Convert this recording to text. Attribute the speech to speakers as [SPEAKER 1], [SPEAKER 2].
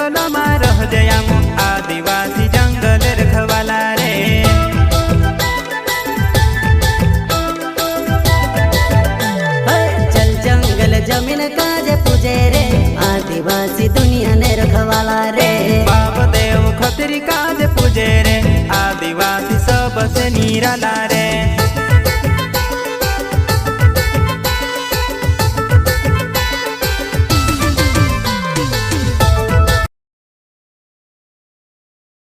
[SPEAKER 1] जंगल में रह जयाम आदिवासी जंगल रखवाला रे।
[SPEAKER 2] चल जंगल जमीन काजे पूजे रे आदिवासी दुनिया ने रखवाला रे।
[SPEAKER 1] बाप देव खतरी काज पूजे रे आदिवासी सबसे निराला रे।